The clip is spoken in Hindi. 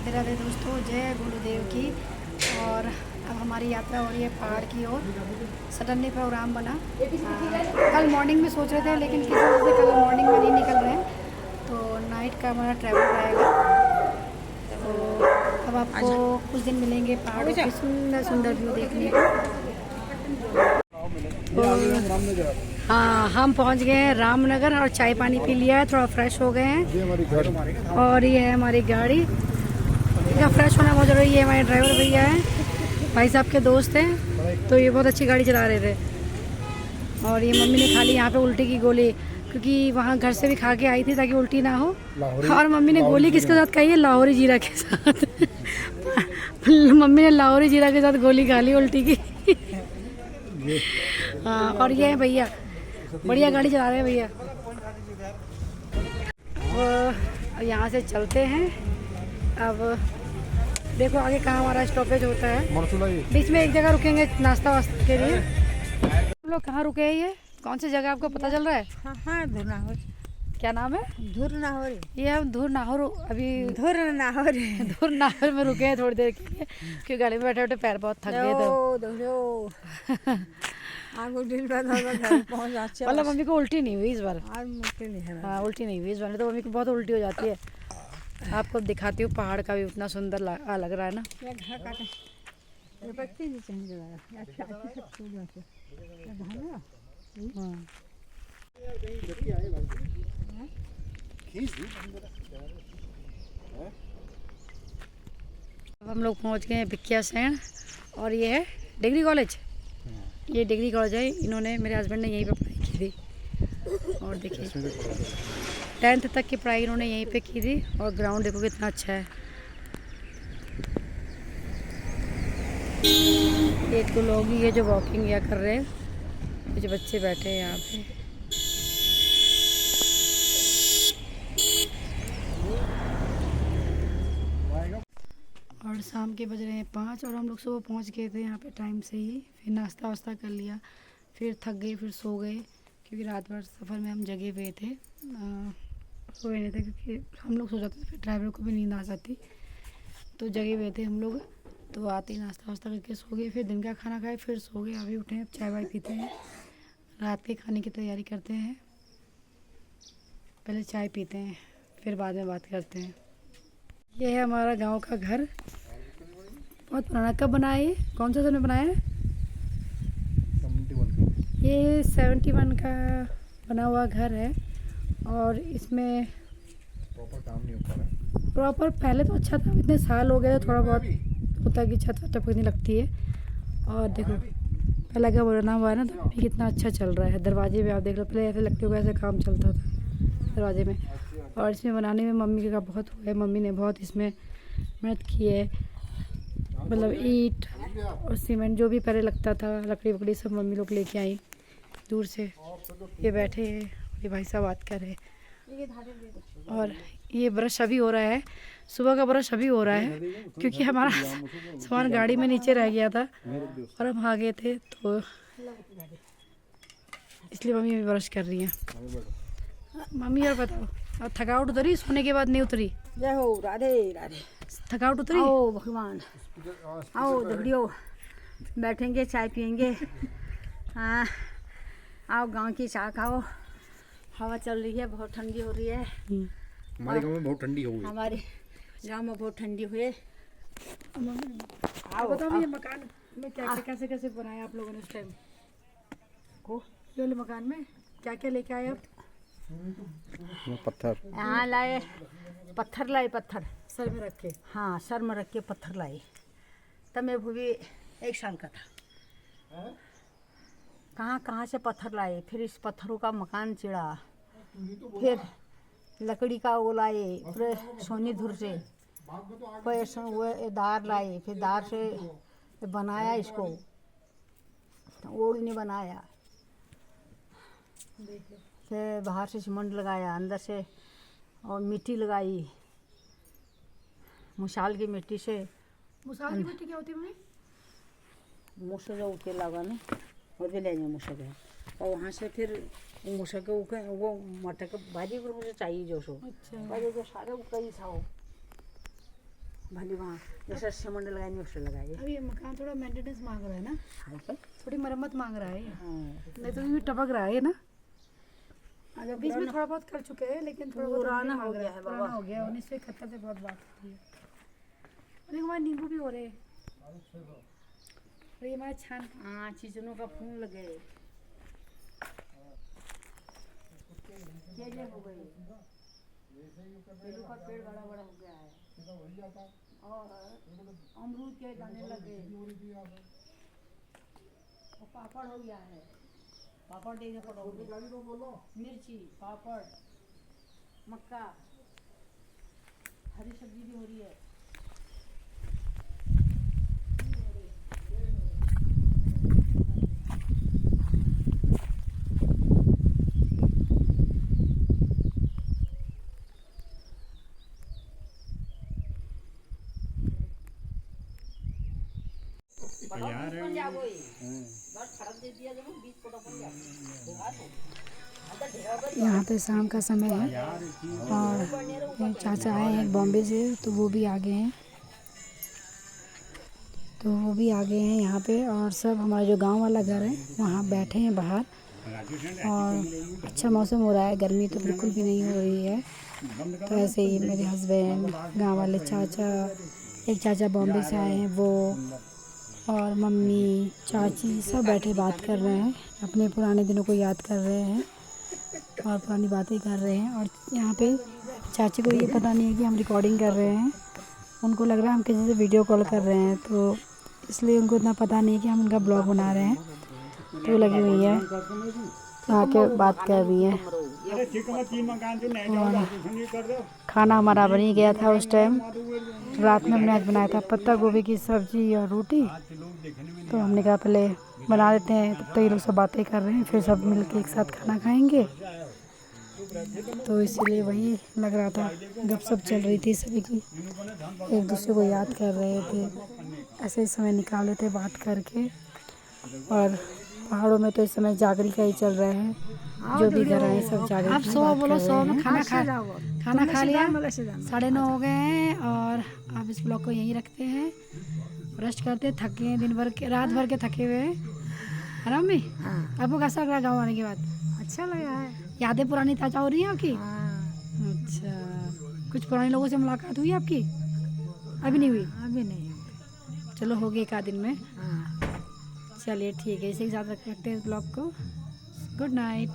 राधे राधे दोस्तों, जय गुरुदेव की। और अब हमारी यात्रा हो रही है पहाड़ की ओर। सडनली प्रोग्राम बना। कल मॉर्निंग में सोच रहे थे, लेकिन किसी वजह से कल मॉर्निंग में नहीं निकल रहे हैं, तो नाइट का हमारा ट्रैवल रहेगा। तो अब आपको कुछ दिन मिलेंगे पहाड़ों की सुंदर सुंदर व्यू देखने को। हाँ, हम पहुंच गए हैं रामनगर और चाय पानी पी लिया है, थोड़ा फ्रेश हो गए हैं। और ये है हमारी गाड़ी। इनका फ्रेश होना बहुत ज़रूरी है। हमारे ड्राइवर भैया हैं, भाई साहब के दोस्त हैं, तो ये बहुत अच्छी गाड़ी चला रहे थे। और ये मम्मी ने खा ली यहाँ पे उल्टी की गोली, क्योंकि वहाँ घर से भी खा के आई थी ताकि उल्टी ना हो। और मम्मी ने गोली किसके साथ खाई है? लाहौरी जीरा के साथ। मम्मी ने लाहौरी जीरा के साथ गोली खा ली उल्टी की। हाँ, और ये है भैया, बढ़िया गाड़ी चला रहे हैं भैया। अब यहाँ से चलते हैं। अब देखो आगे कहाँ हमारा स्टॉपेज होता है। बीच में एक जगह रुकेंगे नाश्ता वास्ता के लिए। हम लोग कहाँ रुके हैं? ये कौन सी जगह आपको पता चल रहा है? हाँ, धुर नाहौर। क्या नाम है? धुर नाहौर। ये हम धुर नाहौर अभी धुर नाहौर धुर नाहौर में रुके हैं थोड़ी देर के लिए, क्योंकि गाड़ी में बैठे बैठे पैर बहुत थक गए थे। मतलब मम्मी को उल्टी नहीं हुई इस बार। हाँ, उल्टी नहीं हुई इस बार, तो मम्मी को बहुत उल्टी हो जाती है। आपको दिखाती हूँ पहाड़ का भी, उतना सुंदर लग रहा है ना। अब हम लोग पहुँच गए हैं भिकिया सैन, और ये है डिग्री कॉलेज। ये डिग्री कॉलेज है, इन्होंने मेरे हस्बैंड ने यहीं पे पढ़ाई की थी। और देखिए 10th तक की पढ़ाई इन्होंने यहीं पे की थी। और ग्राउंड देखो कितना अच्छा है। एक दो लोग ही ये जो वॉकिंग या कर रहे हैं, कुछ बच्चे बैठे हैं यहाँ पे। और शाम के बज रहे हैं 5, और हम लोग सुबह पहुँच गए थे यहाँ पे टाइम से ही। फिर नाश्ता वास्ता कर लिया, फिर थक गए, फिर सो गए, क्योंकि रात भर सफ़र में हम जगे हुए थे। सोए नहीं थे क्योंकि हम लोग सो जाते थे, फिर ड्राइवर को भी नींद आ जाती, तो जगे हुए थे हम लोग। तो आते ही नाश्ता वास्ता करके सो गए, फिर दिन का खाना खाए, फिर सो गए। अभी उठे, अब चाय वाय पीते हैं, रात के खाने की तैयारी करते हैं। पहले चाय पीते हैं, फिर बाद में बात करते हैं। ये है हमारा गांव का घर, बहुत पुराना। कब बनाया ये? कौन सा सन में बनाया है? 71। ये 71 का बना हुआ घर है। और इसमें प्रॉपर काम नहीं हो पा रहा। प्रॉपर पहले तो अच्छा था, इतने साल हो गए तो थोड़ा बहुत होता है कि छत टपकने लगती है। और देखो पहले का बना हुआ है ना, तो अभी कितना अच्छा चल रहा है। दरवाजे में आप देख लो, पहले ऐसे लगते हुए ऐसे काम चलता था दरवाजे में। और इसमें बनाने में मम्मी का बहुत हुआ है, मम्मी ने बहुत इसमें मेहनत की है। मतलब ईंट और सीमेंट जो भी पहले लगता था, लकड़ी वकड़ी सब मम्मी लोग लेके आई दूर से। ये बैठे हैं, ये भाई साहब बात कर रहे हैं। और ये ब्रश अभी हो रहा है, सुबह का ब्रश अभी हो रहा है, क्योंकि हमारा सामान गाड़ी में नीचे रह गया था और हम आ गए थे, तो इसलिए मम्मी अभी ब्रश कर रही हैं। मम्मी और बताओ, और थकावट उतरी? सोने के बाद नहीं उतरी? जय हो राधे राधे। थकावट उतरी? आओ भगवान, आओ दगड़ियो, बैठेंगे चाय पियेंगे। हाँ, आओ गांव की चाय खाओ। हवा चल रही है, बहुत ठंडी हो रही है। हमारे गांव में बहुत ठंडी हो गई। हमारे गांव में बहुत ठंडी हुई है। आओ बताओ, ये मकान में क्या क्या कैसे कैसे बनाया आप लोगों ने उस टाइम को? ये वाले मकान में क्या क्या लेके आए आप? पत्थर यहाँ लाए, पत्थर लाए, पत्थर सर में रखे। हाँ, सर में रख के पत्थर लाए। तब मैं भी 1 साल का था। कहाँ कहाँ से पत्थर लाए, फिर इस पत्थरों का मकान चिड़ा, फिर लकड़ी का वो लाए, फिर सोनीधुर से वो दार लाए, फिर दार से बनाया इसको, ओढ़ने बनाया, फिर बाहर से सीमेंट लगाया, अंदर से और मिट्टी लगाई, मुसाल की मिट्टी से। मुसाल की मिट्टी क्या होती है मम्मी? मूसा जो उठ के लगाने और भी लेंगे मूसा के, और वहाँ से फिर मूसा के ऊपर वो मटर के भाजी पर मुझे चाहिए जो सो। अच्छा, भाजी जो सारे कई था भले वहाँ जैसे सीमेंट लगाएंगे वैसे लगाइए। अब ये मकान थोड़ा मेंटेनेंस मांग रहा है ना, हाँ सर। थोड़ी मरम्मत मांग रहा है ये। हाँ नहीं तो ये टपक रहा है ना। अगर बीच में थोड़ा बहुत कर चुके हैं लेकिन थोड़ा बहुत पुराना अभी हो मांग गया रहा है पुराना बाबा। हो गया 1971 से बहुत बात होती है। और देखो हमारे नींबू भी हो रहे हैं और ये हमारे छान हाँ चीजनों का फूल लगे केले हो गए, केलों का पेड़ बड़ा बड़ा हो गया है और अमरूद के दाने लगे और पापड़ हो गया है। पापड़ देने पड़ोगे, मिर्ची, पापड़, मक्का, हरी सब्जी भी हो रही है। यहाँ पे शाम का समय है और ये चाचा आए हैं बॉम्बे से, तो वो भी आ गए हैं। यहाँ पे और सब हमारा जो गांव वाला घर है वहाँ बैठे हैं बाहर और अच्छा मौसम हो रहा है, गर्मी तो बिल्कुल भी नहीं हो रही है। तो ऐसे ही मेरे हस्बैंड, गांव वाले चाचा, एक चाचा बॉम्बे से आए हैं वो, और मम्मी, चाची सब बैठे बात कर रहे हैं, अपने पुराने दिनों को याद कर रहे हैं और पुरानी बातें कर रहे हैं। और यहाँ पे चाची को ये पता नहीं है कि हम रिकॉर्डिंग कर रहे हैं, उनको लग रहा है हम किसी से वीडियो कॉल कर रहे हैं, तो इसलिए उनको इतना पता नहीं है कि हम उनका ब्लॉग बना रहे हैं। तो लगी हुई है, आके बात कर रही है। और खाना हमारा बन ही गया था उस टाइम, रात में हमने आज बनाया था पत्ता गोभी की सब्जी और रोटी। तो हमने कहा पहले बना लेते हैं, तब तक ये लोग सब बातें कर रहे हैं, फिर सब मिलके एक साथ खाना खाएंगे। तो इसीलिए वही लग रहा था, गपशप चल रही थी सभी की, एक दूसरे को याद कर रहे थे, ऐसे ही समय निकाल रहे थे बात करके। और पहाड़ों में तो इस समय जागरी का ही चल रहा है, जो भी घर आए सब जागरी आप की सो बात बोलो, कर सो रहे में हैं। खाना खा लिया, 9:30 हो गए हैं और अब इस ब्लॉग को यहीं रखते हैं, रेस्ट करते हैं। थके हैं दिन भर के, रात भर के थके हुए हैं, है ना मम्मी? आपको कैसा लग रहा है गाँव आने के बाद? अच्छा लगा है। यादें पुरानी ताज़ा हो रही हैं आपकी? हाँ अच्छा, कुछ पुराने लोगों से मुलाकात हुई आपकी? अभी नहीं हुई? अभी नहीं। चलो हो गई 1 दिन में। हाँ चलिए ठीक है, इसी के साथ रखते हैं इस ब्लॉग को। Good night.